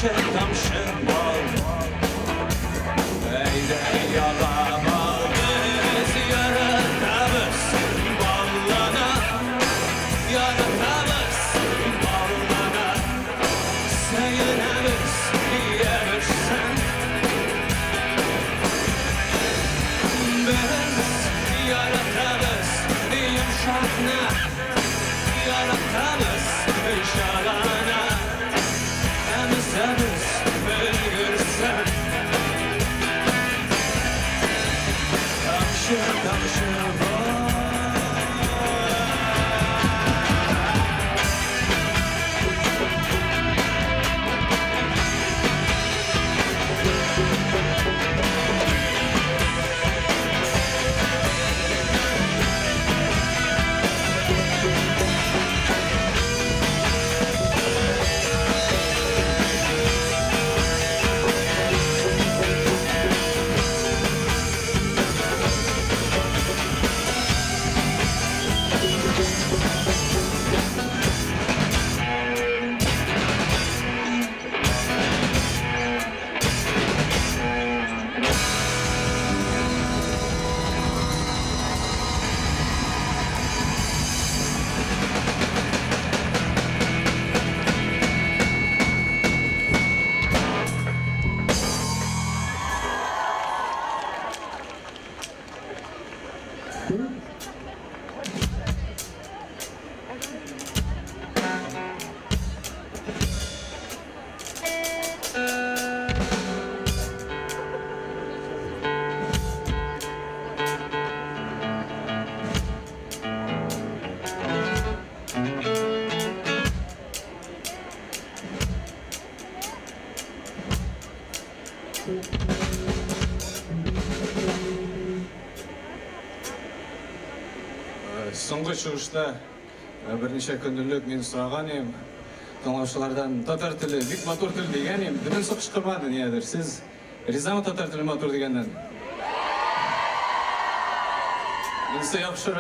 tamşı bal. Eyde yalama biz yaratırız ballana, yaratırız ballana. Seviniriz yersen, biz yaratırız yumuşakna, yaratırız şalana. Temizleriz bilgirsen, tamşı tamşı bal. Соңғы шығышта бірнеше күнділік мен сұраған ем, тыңдаушылардан татар тілі бик матур тіл деген ем, дымын соқшықырмады неядыр. Сіз ризамы татар тілі матур дегеннен? Інісі япшыр,